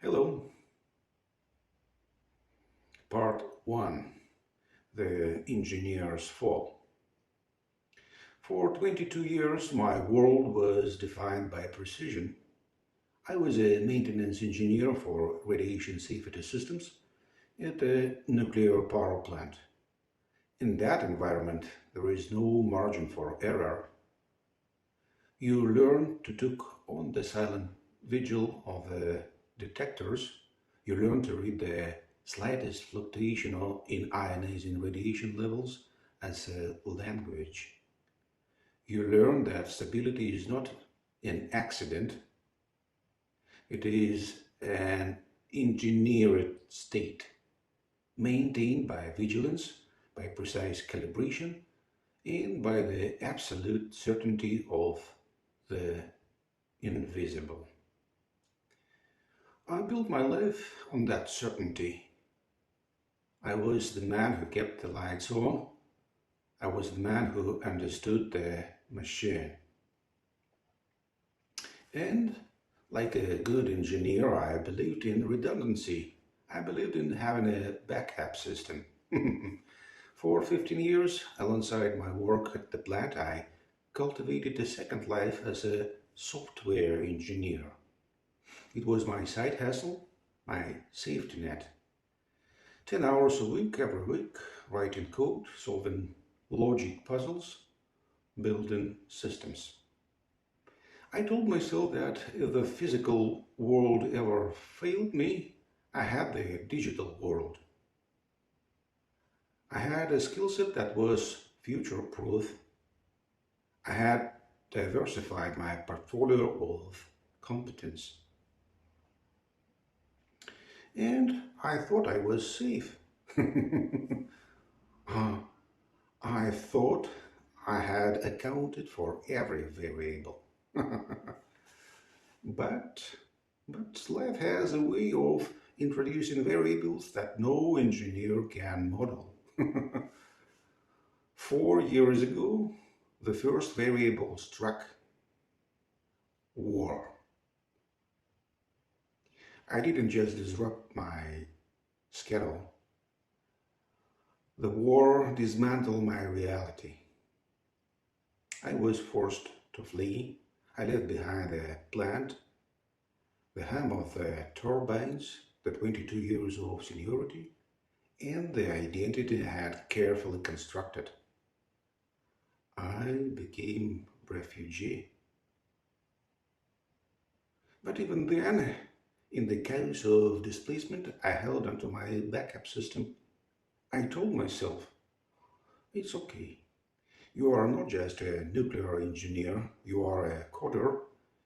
Hello, part 1, The Engineer's Fall. For 22 years, my world was defined by precision. I was a maintenance engineer for radiation safety systems at a nuclear power plant. In that environment, there is no margin for error. You learn to took on the silent vigil of the detectors. You learn to read the slightest fluctuation in ionizing radiation levels as a language. You learn that stability is not an accident, it is an engineered state, maintained by vigilance, by precise calibration, and by the absolute certainty of the invisible. I built my life on that certainty. I was the man who kept the lights on. I was the man who understood the machine. And like a good engineer, I believed in redundancy. I believed in having a backup system. For 15 years, alongside my work at the plant, I cultivated a second life as a software engineer. It was my side hustle, my safety net. 10 hours a week, every week, writing code, solving logic puzzles, building systems. I told myself that if the physical world ever failed me, I had the digital world. I had a skill set that was future proof. I had diversified my portfolio of competence. And I thought I was safe. Uh, I thought I had accounted for every variable. But, but life has a way of introducing variables that no engineer can model. 4 years ago, the first variable struck: war. I didn't just disrupt my schedule. The war dismantled my reality. I was forced to flee. I left behind the plant, the hum of the turbines, the 22 years of seniority, and the identity I had carefully constructed. I became refugee. But even then, in the chaos of displacement, I held onto my backup system. I told myself, it's okay. You are not just a nuclear engineer, you are a coder.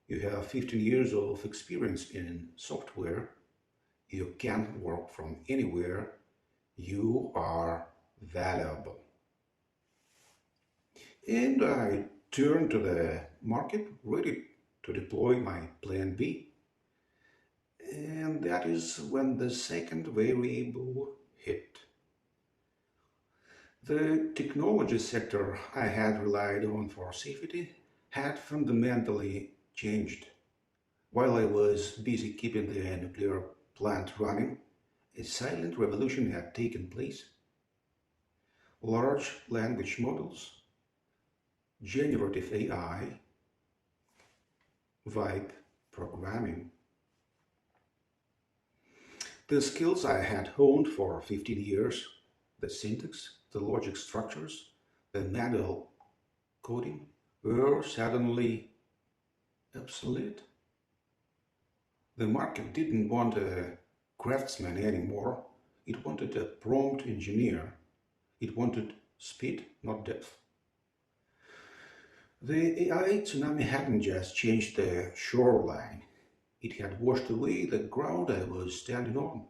You have 15 years of experience in software. You can work from anywhere. You are valuable. And I turned to the market, ready to deploy my plan B. And that is when the second variable hit. The technology sector I had relied on for safety had fundamentally changed. While I was busy keeping the nuclear plant running, a silent revolution had taken place. Large language models, generative AI, vibe programming. The skills I had honed for 15 years, the syntax, the logic structures, the manual coding, were suddenly obsolete. The market didn't want a craftsman anymore. It wanted a prompt engineer. It wanted speed, not depth. The AI tsunami hadn't just changed the shoreline. It had washed away the ground I was standing on.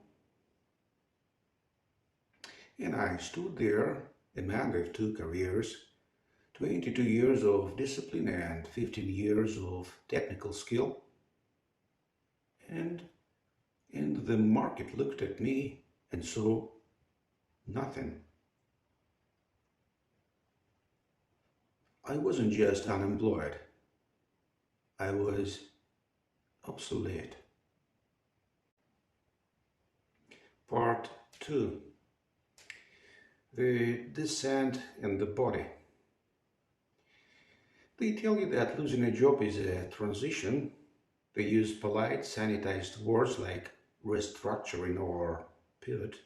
And I stood there, a man with two careers, 22 years of discipline and 15 years of technical skill. And, and the market looked at me and saw nothing. I wasn't just unemployed, I was obsolete. 2. The descent in the body. They tell you that losing a job is a transition. They use polite, sanitized words like restructuring or pivot.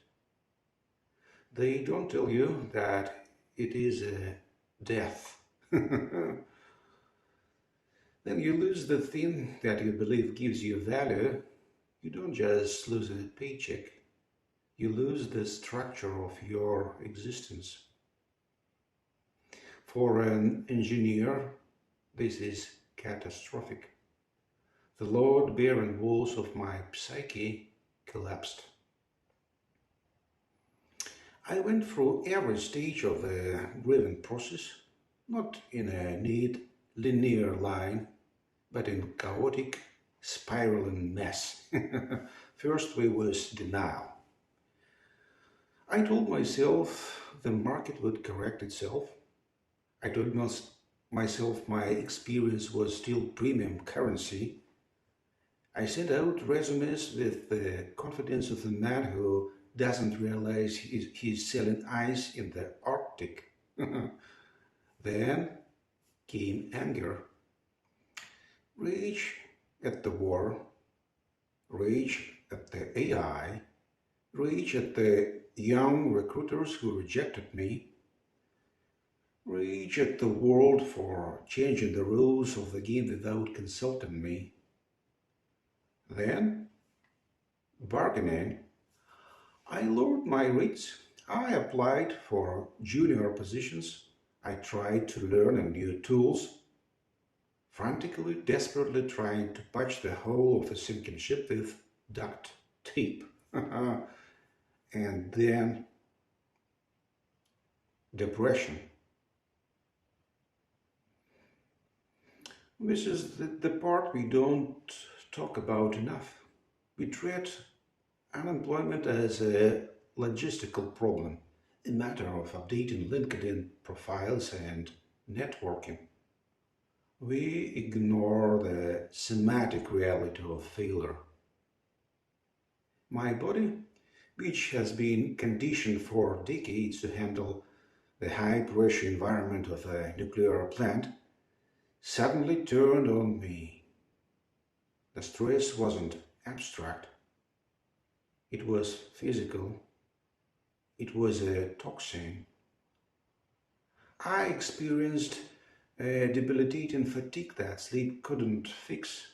They don't tell you that it is a death. Then you lose the thing that you believe gives you value. You don't just lose a paycheck, you lose the structure of your existence. For an engineer, this is catastrophic. The load-bearing walls of my psyche collapsed. I went through every stage of the grieving process, not in a neat, linear line, but in chaotic, spiraling mess. First way was denial. I told myself the market would correct itself. I told myself my experience was still premium currency. I sent out resumes with the confidence of a man who doesn't realize he's selling ice in the Arctic. Then came anger, rage at the war, rage at the AI, rage at the young recruiters who rejected me, rage at the world for changing the rules of the game without consulting me. Then, bargaining. I lowered my rates. I applied for junior positions. I tried to learn new tools, frantically, desperately trying to patch the hole of a sinking ship with duct tape. And then depression. This is the part we don't talk about enough. We treat unemployment as a logistical problem, a matter of updating LinkedIn profiles and networking. We ignore the somatic reality of failure. My body, which has been conditioned for decades to handle the high-pressure environment of a nuclear plant, suddenly turned on me. The stress wasn't abstract. It was physical. It was a toxin. I experienced a debilitating fatigue that sleep couldn't fix.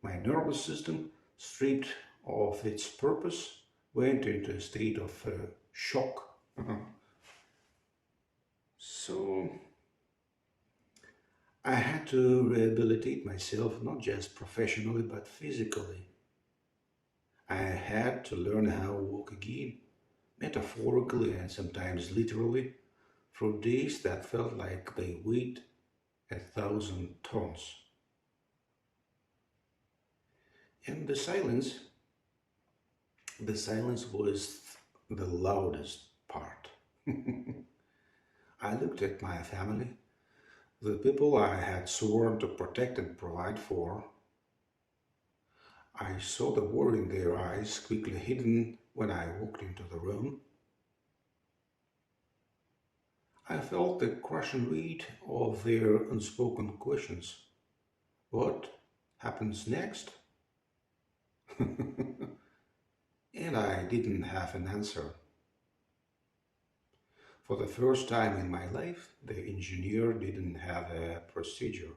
My nervous system, stripped of its purpose, went into a state of shock. So I had to rehabilitate myself, not just professionally, but physically. I had to learn how to walk again, metaphorically and sometimes literally, through days that felt like they weighed 1,000 tons. And the silence was the loudest part. I looked at my family, the people I had sworn to protect and provide for. I saw the worry in their eyes, quickly hidden when I walked into the room. I felt the crushing weight of their unspoken questions. What happens next? And I didn't have an answer. For the first time in my life, the engineer didn't have a procedure.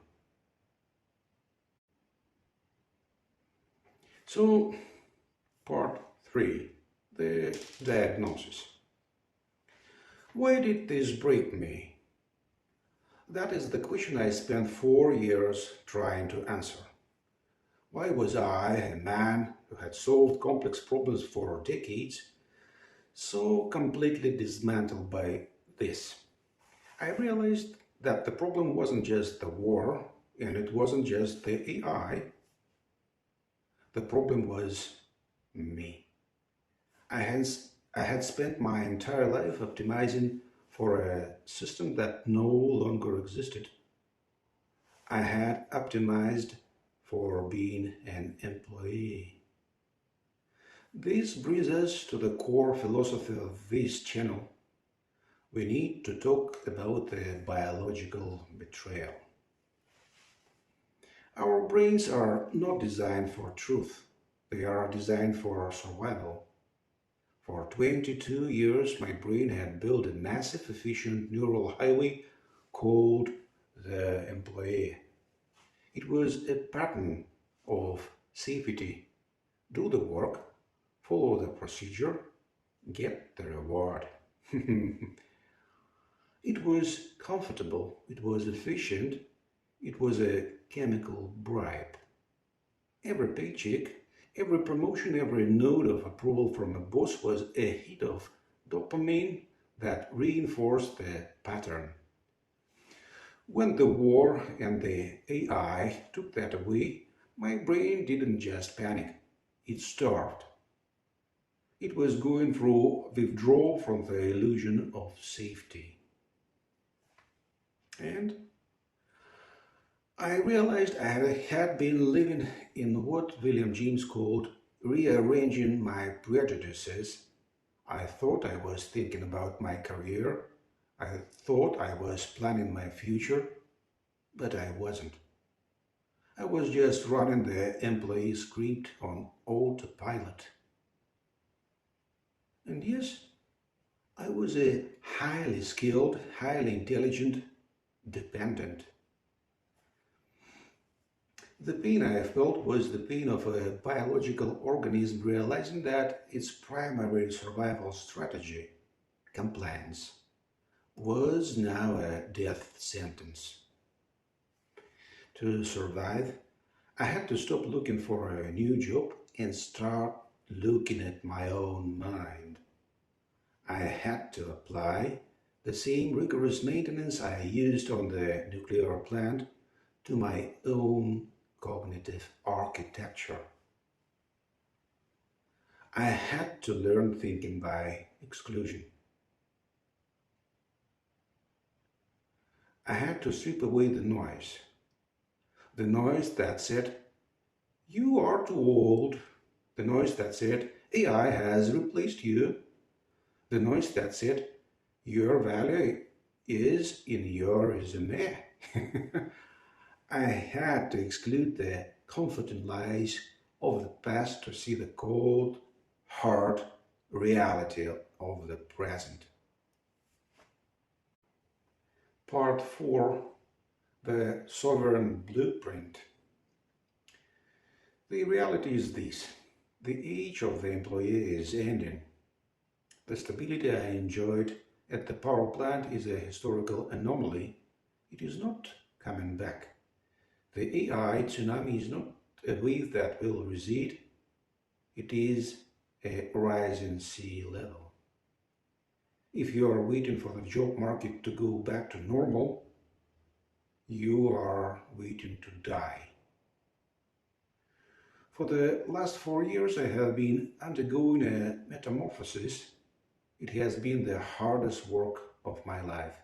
So, part 3, the diagnosis. Why did this break me? That is the question I spent 4 years trying to answer. Why was I, a man who had solved complex problems for decades, so completely dismantled by this? I realized that the problem wasn't just the war, and it wasn't just the AI. The problem was me. I had, I had spent my entire life optimizing for a system that no longer existed. I had optimized for being an employee. This brings us to the core philosophy of this channel. We need to talk about the biological betrayal. Our brains are not designed for truth. They are designed for survival. For 22 years, my brain had built a massive, efficient neural highway called the employee. It was a pattern of safety. Do the work, follow the procedure, get the reward. It was comfortable, it was efficient, it was a chemical bribe. Every paycheck, every promotion, every note of approval from a boss was a hit of dopamine that reinforced the pattern. When the war and the AI took that away, my brain didn't just panic, it starved. It was going through withdrawal from the illusion of safety. And I realized I had been living in what William James called rearranging my prejudices. I thought I was thinking about my career. I thought I was planning my future, but I wasn't. I was just running the employee script on autopilot. And yes, I was a highly skilled, highly intelligent, dependent. The pain I felt was the pain of a biological organism realizing that its primary survival strategy, compliance, was now a death sentence. To survive, I had to stop looking for a new job and start looking at my own mind. I had to apply the same rigorous maintenance I used on the nuclear plant to my own cognitive architecture. I had to learn thinking by exclusion. I had to strip away the noise that said, you are too old, the noise that said, AI has replaced you, the noise that said, your value is in your resume. I had to exclude the comforting lies of the past to see the cold, hard reality of the present. Part 4. The Sovereign Blueprint. The reality is this. The age of the employee is ending. The stability I enjoyed at the power plant is a historical anomaly. It is not coming back. The AI tsunami is not a wave that will recede. It is a rising sea level. If you are waiting for the job market to go back to normal, you are waiting to die. For the last 4 years, I have been undergoing a metamorphosis. It has been the hardest work of my life,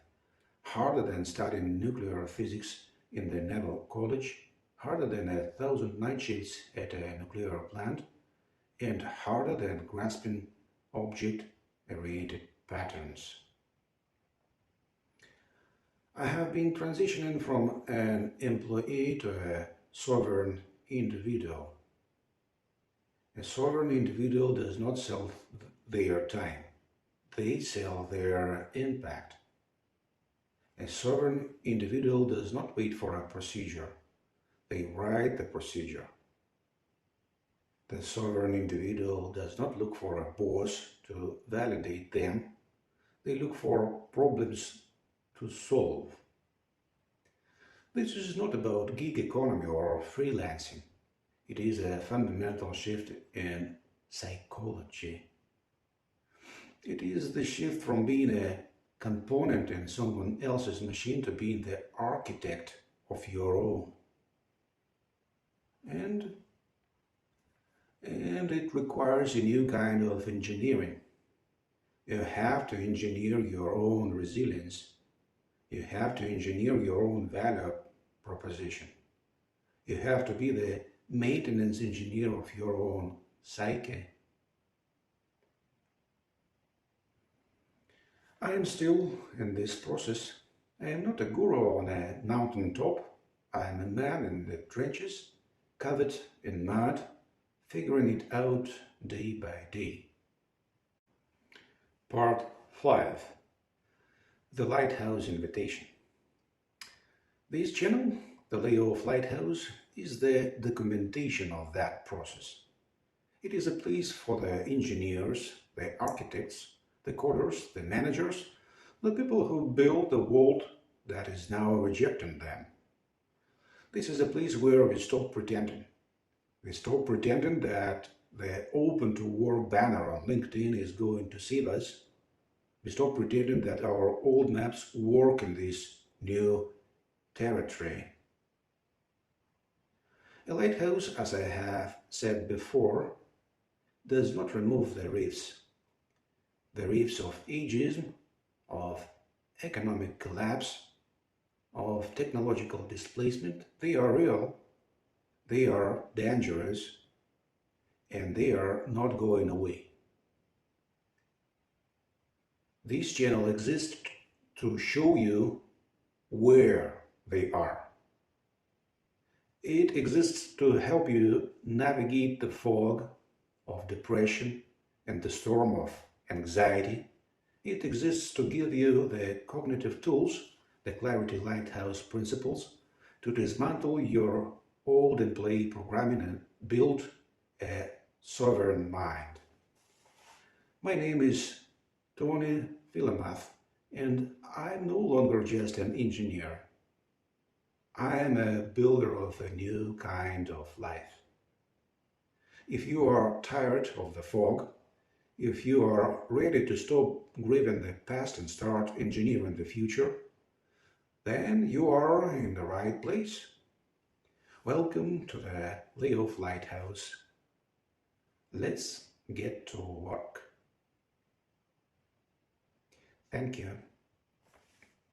harder than studying nuclear physics in the Naval College, harder than 1,000 night shifts at a nuclear plant, and harder than grasping object-oriented patterns. I have been transitioning from an employee to a sovereign individual. A sovereign individual does not sell their time. They sell their impact. A sovereign individual does not wait for a procedure. They write the procedure. The sovereign individual does not look for a boss to validate them. They look for problems to solve. This is not about gig economy or freelancing. It is a fundamental shift in psychology. It is the shift from being a component in someone else's machine to being the architect of your own. And it requires a new kind of engineering. You have to engineer your own resilience. You have to engineer your own value proposition. You have to be the maintenance engineer of your own psyche. I am still in this process. I am not a guru on a mountain top. I am a man in the trenches, covered in mud, figuring it out day by day. Part 5. The Lighthouse Invitation. This channel, the Layoff Lighthouse, is the documentation of that process. It is a place for the engineers, the architects, the coders, the managers, the people who build the world that is now rejecting them. This is a place where we stop pretending. We stop pretending that the open to work banner on LinkedIn is going to save us. We stop pretending that our old maps work in this new territory. A lighthouse, as I have said before, does not remove the reefs. The reefs of ageism, of economic collapse, of technological displacement, they are real, they are dangerous, and they are not going away. This channel exists to show you where they are. It exists to help you navigate the fog of depression and the storm of anxiety. It exists to give you the cognitive tools, the Clarity Lighthouse principles, to dismantle your old and play programming and build a sovereign mind. My name is Tony Philomath, and I'm no longer just an engineer. I am a builder of a new kind of life. If you are tired of the fog, if you are ready to stop grieving the past and start engineering the future, then you are in the right place. Welcome to the Layoff Lighthouse. Let's get to work. Thank you.